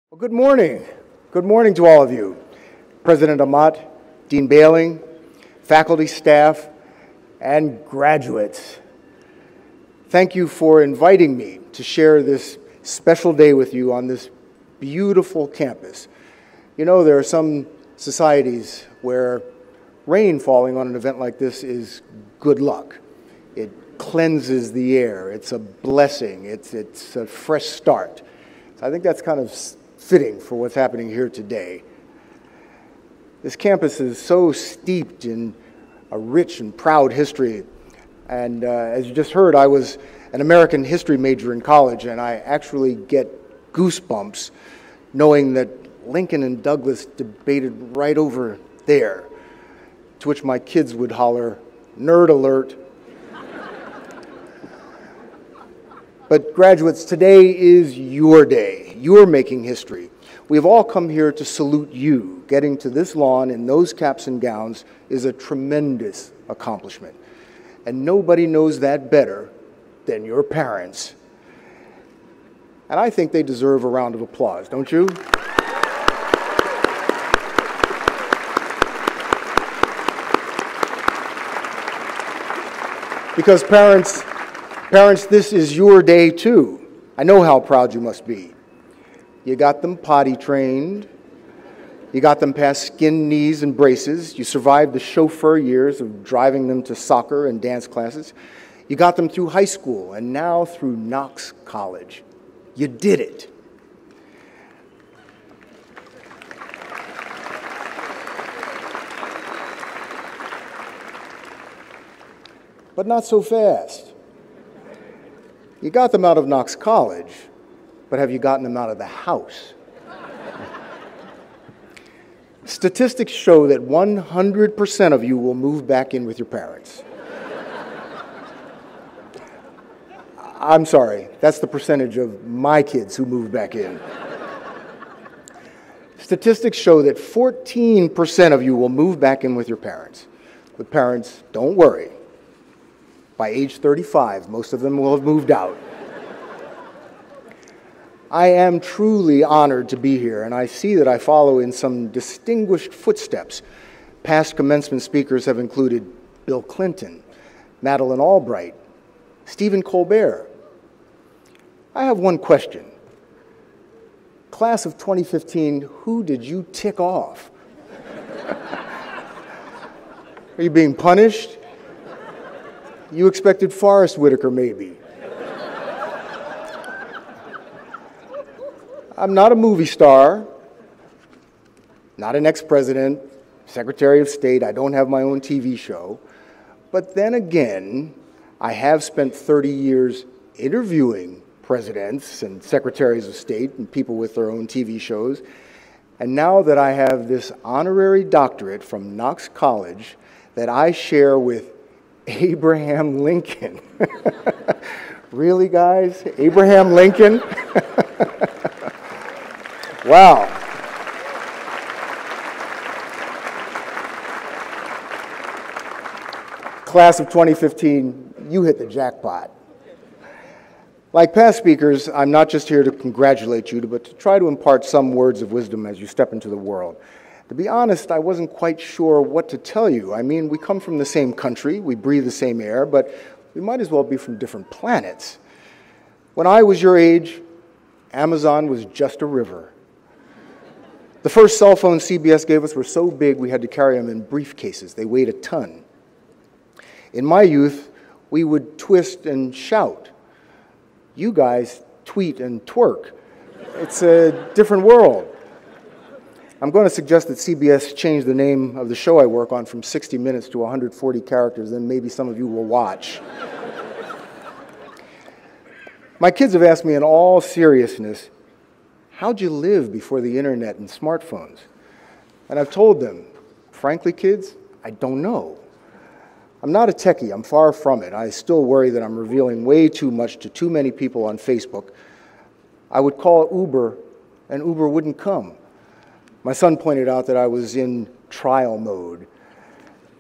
Well, good morning. Good morning to all of you. President Amat, Dean Bailing, faculty, staff, and graduates. Thank you for inviting me to share this special day with you on this beautiful campus. You know, there are some societies where rain falling on an event like this is good luck. It cleanses the air. It's a blessing. It's a fresh start. So I think that's kind of fitting for what's happening here today. This campus is so steeped in a rich and proud history. And as you just heard, I was an American history major in college, and I actually get goosebumps knowing that Lincoln and Douglas debated right over there, to which my kids would holler, "Nerd alert." But graduates, today is your day. You're making history. We have all come here to salute you. Getting to this lawn in those caps and gowns is a tremendous accomplishment. And nobody knows that better than your parents. And I think they deserve a round of applause, don't you? Because parents, this is your day too. I know how proud you must be. You got them potty trained. You got them past skin, knees, and braces. You survived the chauffeur years of driving them to soccer and dance classes. You got them through high school and now through Knox College. You did it. But not so fast. You got them out of Knox College, but have you gotten them out of the house? Statistics show that 100% of you will move back in with your parents. I'm sorry, that's the percentage of my kids who move back in. Statistics show that 14% of you will move back in with your parents. But parents, don't worry. By age 35, most of them will have moved out. I am truly honored to be here, and I see that I follow in some distinguished footsteps. Past commencement speakers have included Bill Clinton, Madeleine Albright, Stephen Colbert. I have one question. Class of 2015, who did you tick off? Are you being punished? You expected Forrest Whitaker, maybe. I'm not a movie star, not an ex-president, Secretary of State. I don't have my own TV show. But then again, I have spent 30 years interviewing presidents and secretaries of state and people with their own TV shows. And now that I have this honorary doctorate from Knox College that I share with Abraham Lincoln. Really, guys? Abraham Lincoln? Wow. Class of 2015, you hit the jackpot. Like past speakers, I'm not just here to congratulate you, but to try to impart some words of wisdom as you step into the world. To be honest, I wasn't quite sure what to tell you. I mean, we come from the same country, we breathe the same air, but we might as well be from different planets. When I was your age, Amazon was just a river. The first cell phones CBS gave us were so big we had to carry them in briefcases. They weighed a ton. In my youth, we would twist and shout. You guys tweet and twerk. It's a different world. I'm going to suggest that CBS change the name of the show I work on from 60 minutes to 140 characters, then maybe some of you will watch. My kids have asked me in all seriousness, how'd you live before the internet and smartphones? And I've told them, frankly, kids, I don't know. I'm not a techie, I'm far from it. I still worry that I'm revealing way too much to too many people on Facebook. I would call Uber, and Uber wouldn't come. My son pointed out that I was in trial mode.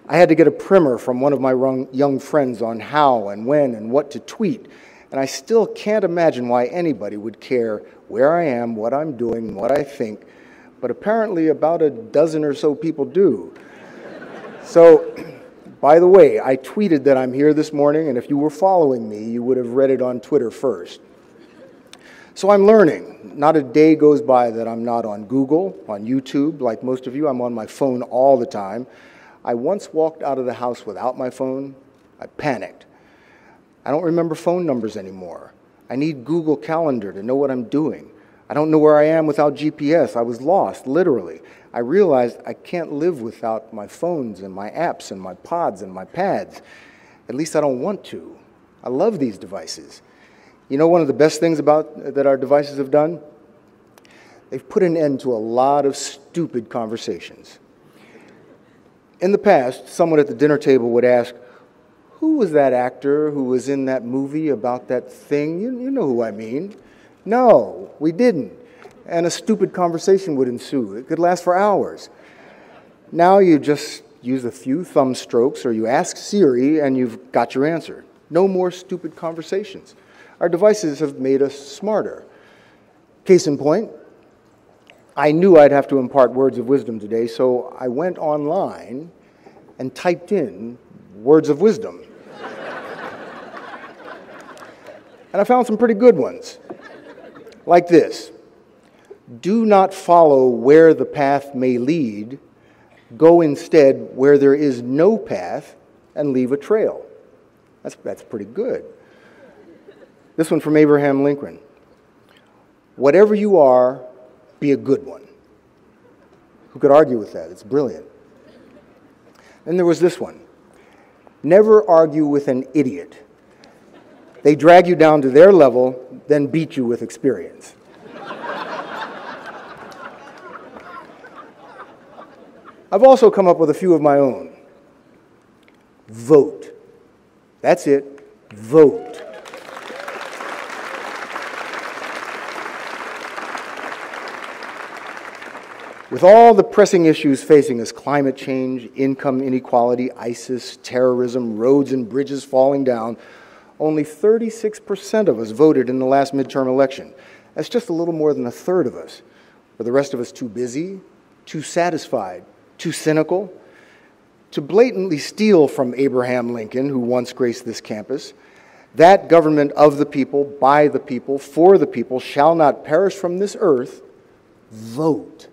I had to get a primer from one of my young friends on how and when and what to tweet, and I still can't imagine why anybody would care where I am, what I'm doing, what I think, but apparently about a dozen or so people do. So, by the way, I tweeted that I'm here this morning, and if you were following me, you would have read it on Twitter first. So I'm learning. Not a day goes by that I'm not on Google, on YouTube. Like most of you, I'm on my phone all the time. I once walked out of the house without my phone. I panicked. I don't remember phone numbers anymore. I need Google Calendar to know what I'm doing. I don't know where I am without GPS. I was lost, literally. I realized I can't live without my phones and my apps and my pods and my pads. At least I don't want to. I love these devices. You know one of the best things that our devices have done? They've put an end to a lot of stupid conversations. In the past, someone at the dinner table would ask, "Who was that actor who was in that movie about that thing? You know who I mean." No, we didn't. And a stupid conversation would ensue. It could last for hours. Now you just use a few thumb strokes or you ask Siri and you've got your answer. No more stupid conversations. Our devices have made us smarter. Case in point, I knew I'd have to impart words of wisdom today, so I went online and typed in words of wisdom. And I found some pretty good ones. Like this: do not follow where the path may lead. Go instead where there is no path and leave a trail. That's pretty good. This one from Abraham Lincoln: whatever you are, be a good one. Who could argue with that? It's brilliant. Then there was this one: never argue with an idiot. They drag you down to their level, then beat you with experience. I've also come up with a few of my own. Vote. That's it. Vote. With all the pressing issues facing us, climate change, income inequality, ISIS, terrorism, roads and bridges falling down, only 36% of us voted in the last midterm election. That's just a little more than a third of us. Were the rest of us too busy, too satisfied, too cynical? To blatantly steal from Abraham Lincoln, who once graced this campus, that government of the people, by the people, for the people, shall not perish from this earth. Vote.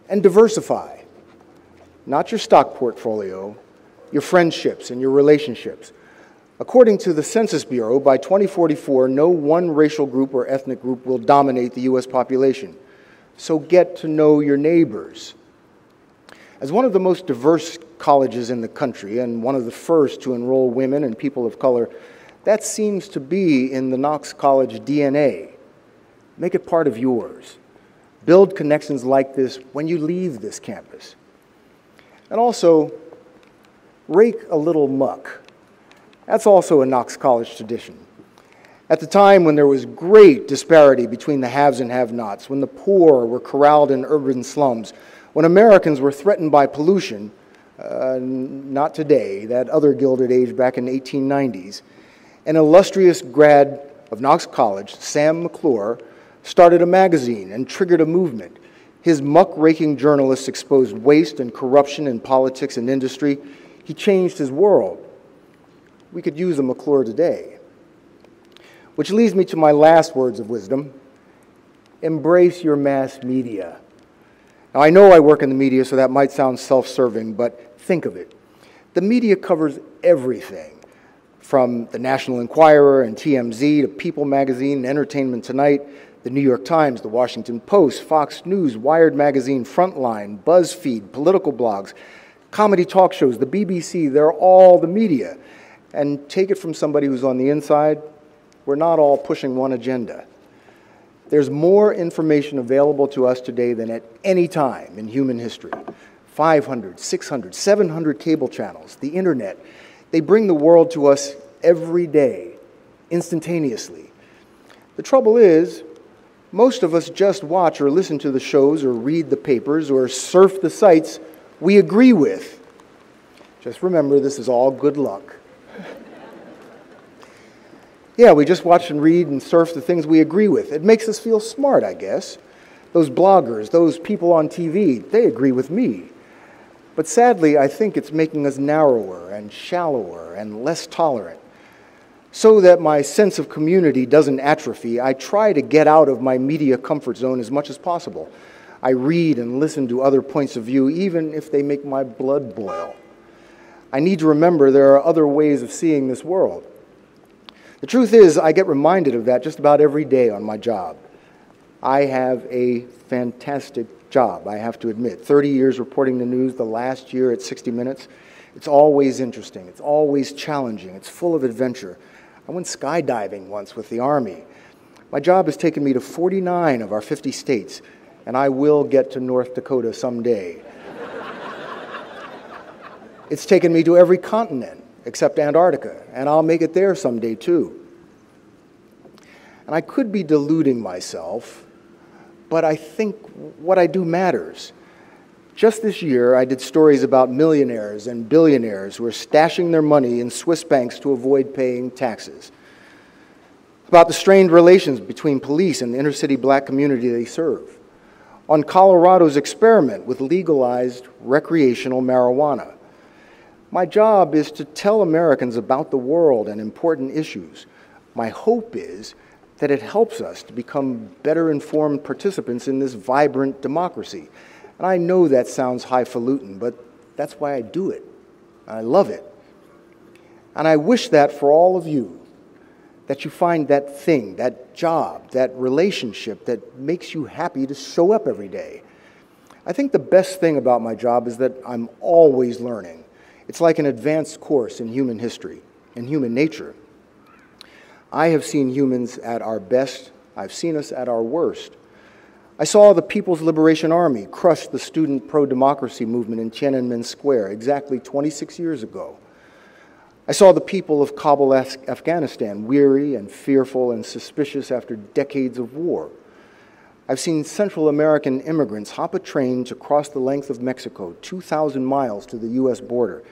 And diversify. Not your stock portfolio, your friendships and your relationships. According to the Census Bureau, by 2044, no one racial group or ethnic group will dominate the U.S. population. So get to know your neighbors. As one of the most diverse colleges in the country and one of the first to enroll women and people of color, that seems to be in the Knox College DNA. Make it part of yours. Build connections like this when you leave this campus. And also, rake a little muck. That's also a Knox College tradition. At the time when there was great disparity between the haves and have-nots, when the poor were corralled in urban slums, when Americans were threatened by pollution, not today, that other gilded age back in the 1890s, an illustrious grad of Knox College, Sam McClure, started a magazine and triggered a movement. His muck-raking journalists exposed waste and corruption in politics and industry. He changed his world. We could use a McClure today. Which leads me to my last words of wisdom. Embrace your mass media. Now, I know I work in the media, so that might sound self-serving, but think of it. The media covers everything, from the National Enquirer and TMZ to People magazine, Entertainment Tonight, the New York Times, the Washington Post, Fox News, Wired magazine, Frontline, BuzzFeed, political blogs, comedy talk shows, the BBC. They're all the media. And take it from somebody who's on the inside, we're not all pushing one agenda. There's more information available to us today than at any time in human history. 500, 600, 700 cable channels, the internet. They bring the world to us every day, instantaneously. The trouble is, most of us just watch or listen to the shows or read the papers or surf the sites we agree with. Just remember, this is all good luck. Yeah, we just watch and read and surf the things we agree with. It makes us feel smart, I guess. Those bloggers, those people on TV, they agree with me. But sadly, I think it's making us narrower and shallower and less tolerant. So that my sense of community doesn't atrophy, I try to get out of my media comfort zone as much as possible. I read and listen to other points of view, even if they make my blood boil. I need to remember there are other ways of seeing this world. The truth is, I get reminded of that just about every day on my job. I have a fantastic job, I have to admit. 30 years reporting the news, the last year at 60 Minutes. It's always interesting, it's always challenging, it's full of adventure. I went skydiving once with the Army. My job has taken me to 49 of our 50 states, and I will get to North Dakota someday. It's taken me to every continent except Antarctica, and I'll make it there someday too. And I could be deluding myself, but I think what I do matters. Just this year, I did stories about millionaires and billionaires who are stashing their money in Swiss banks to avoid paying taxes. About the strained relations between police and the inner-city black community they serve. On Colorado's experiment with legalized recreational marijuana. My job is to tell Americans about the world and important issues. My hope is that it helps us to become better informed participants in this vibrant democracy. And I know that sounds highfalutin, but that's why I do it. I love it. And I wish that for all of you, that you find that thing, that job, that relationship that makes you happy to show up every day. I think the best thing about my job is that I'm always learning. It's like an advanced course in human history, in human nature. I have seen humans at our best. I've seen us at our worst. I saw the People's Liberation Army crush the student pro-democracy movement in Tiananmen Square exactly 26 years ago. I saw the people of Kabul, Afghanistan, weary and fearful and suspicious after decades of war. I've seen Central American immigrants hop a train to cross the length of Mexico, 2,000 miles to the U.S. border.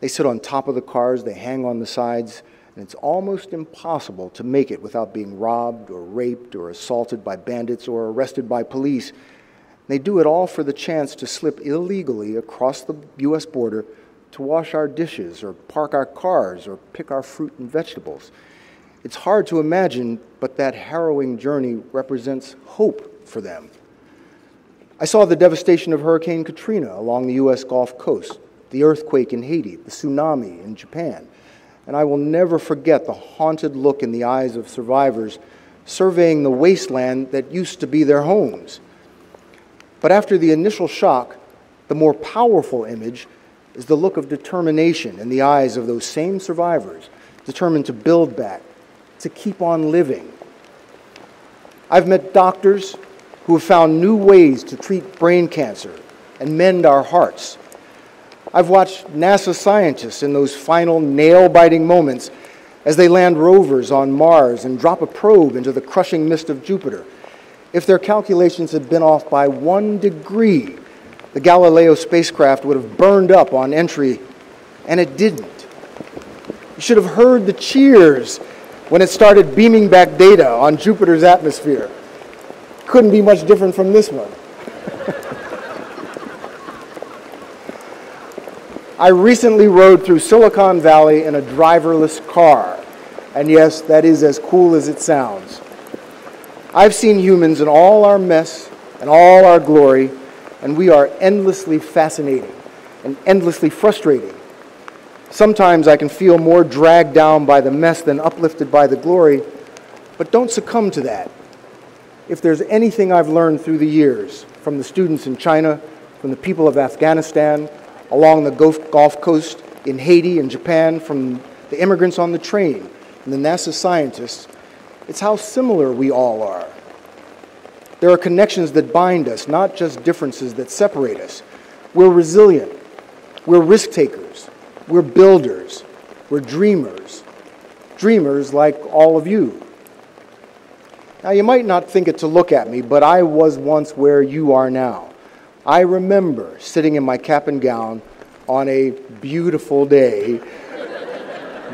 They sit on top of the cars, they hang on the sides, and it's almost impossible to make it without being robbed or raped or assaulted by bandits or arrested by police. They do it all for the chance to slip illegally across the U.S. border to wash our dishes or park our cars or pick our fruit and vegetables. It's hard to imagine, but that harrowing journey represents hope for them. I saw the devastation of Hurricane Katrina along the U.S. Gulf Coast, the earthquake in Haiti, the tsunami in Japan. And I will never forget the haunted look in the eyes of survivors surveying the wasteland that used to be their homes. But after the initial shock, the more powerful image is the look of determination in the eyes of those same survivors, determined to build back, to keep on living. I've met doctors who have found new ways to treat brain cancer and mend our hearts. I've watched NASA scientists in those final nail-biting moments as they land rovers on Mars and drop a probe into the crushing mist of Jupiter. If their calculations had been off by 1 degree, the Galileo spacecraft would have burned up on entry, and it didn't. You should have heard the cheers when it started beaming back data on Jupiter's atmosphere. Couldn't be much different from this one. I recently rode through Silicon Valley in a driverless car, and yes, that is as cool as it sounds. I've seen humans in all our mess and all our glory, and we are endlessly fascinating and endlessly frustrating. Sometimes I can feel more dragged down by the mess than uplifted by the glory, but don't succumb to that. If there's anything I've learned through the years, from the students in China, from the people of Afghanistan, along the Gulf Coast, in Haiti and Japan, from the immigrants on the train, and the NASA scientists, it's how similar we all are. There are connections that bind us, not just differences that separate us. We're resilient. We're risk takers. We're builders. We're dreamers. Dreamers like all of you. Now, you might not think it to look at me, but I was once where you are now. I remember sitting in my cap and gown on a beautiful day,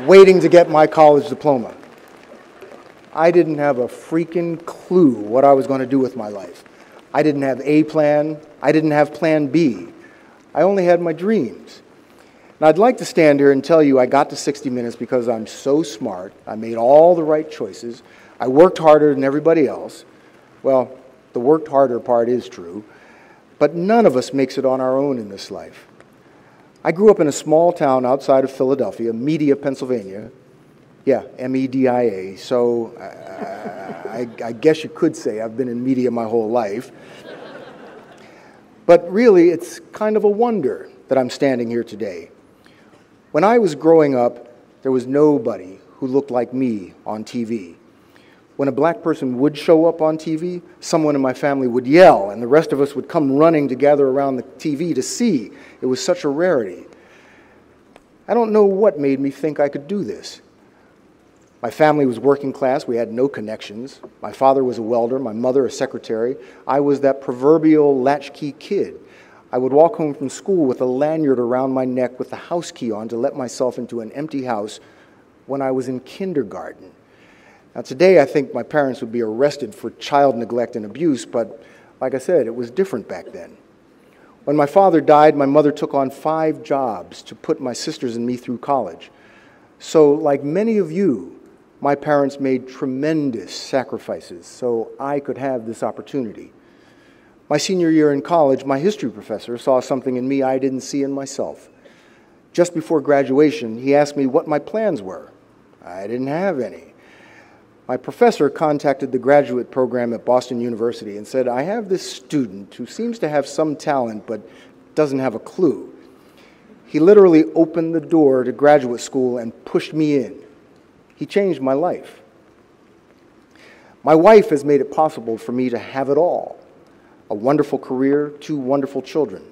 waiting to get my college diploma. I didn't have a freaking clue what I was going to do with my life. I didn't have a plan. I didn't have plan B. I only had my dreams. And I'd like to stand here and tell you I got to 60 Minutes because I'm so smart. I made all the right choices. I worked harder than everybody else. Well, the worked harder part is true. But none of us makes it on our own in this life. I grew up in a small town outside of Philadelphia, Media, Pennsylvania. Yeah, M-E-D-I-A. So I guess you could say I've been in media my whole life. But really, it's kind of a wonder that I'm standing here today. When I was growing up, there was nobody who looked like me on TV. When a black person would show up on TV, someone in my family would yell, and the rest of us would come running to gather around the TV to see. It was such a rarity. I don't know what made me think I could do this. My family was working class. We had no connections. My father was a welder, my mother a secretary. I was that proverbial latchkey kid. I would walk home from school with a lanyard around my neck with the house key on to let myself into an empty house when I was in kindergarten. Now today I think my parents would be arrested for child neglect and abuse, but like I said, it was different back then. When my father died, my mother took on 5 jobs to put my sisters and me through college. So like many of you, my parents made tremendous sacrifices so I could have this opportunity. My senior year in college, my history professor saw something in me I didn't see in myself. Just before graduation, he asked me what my plans were. I didn't have any. My professor contacted the graduate program at Boston University and said, I have this student who seems to have some talent but doesn't have a clue. He literally opened the door to graduate school and pushed me in. He changed my life. My wife has made it possible for me to have it all. A wonderful career, 2 wonderful children.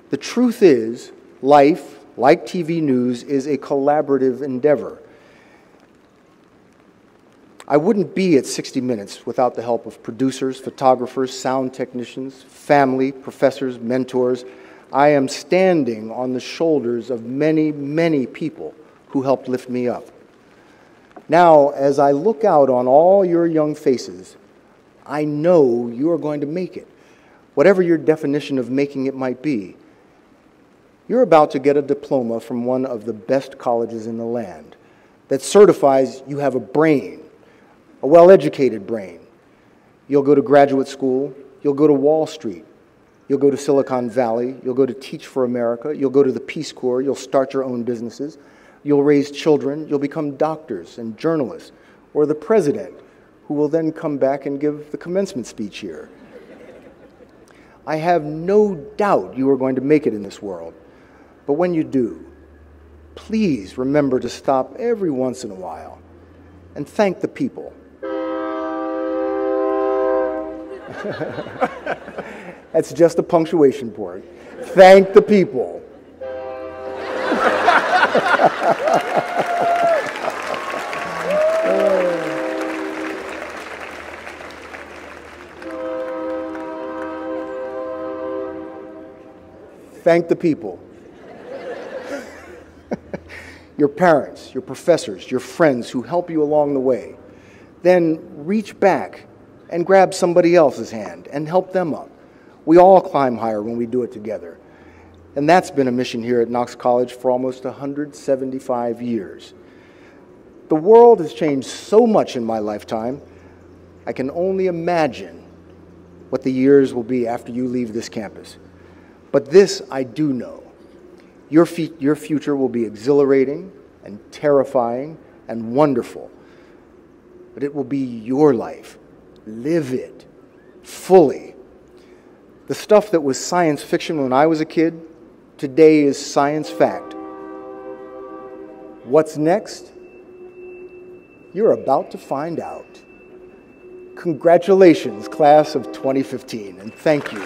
The truth is, life, like TV news, is a collaborative endeavor. I wouldn't be at 60 Minutes without the help of producers, photographers, sound technicians, family, professors, mentors. I am standing on the shoulders of many, many people who helped lift me up. Now, as I look out on all your young faces, I know you are going to make it, whatever your definition of making it might be. You're about to get a diploma from one of the best colleges in the land that certifies you have a brain, a well-educated brain. You'll go to graduate school, you'll go to Wall Street, you'll go to Silicon Valley, you'll go to Teach for America, you'll go to the Peace Corps, you'll start your own businesses, you'll raise children, you'll become doctors and journalists, or the president, who will then come back and give the commencement speech here. I have no doubt you are going to make it in this world, but when you do, please remember to stop every once in a while and thank the people. That's just a punctuation point. Thank the people. Thank the people. Your parents, your professors, your friends who help you along the way. Then reach back and grab somebody else's hand and help them up. We all climb higher when we do it together. And that's been a mission here at Knox College for almost 175 years. The world has changed so much in my lifetime, I can only imagine what the years will be after you leave this campus. But this I do know. Your future will be exhilarating and terrifying and wonderful. But it will be your life. Live it fully. The stuff that was science fiction when I was a kid, today is science fact. What's next? You're about to find out. Congratulations, class of 2015, and thank you.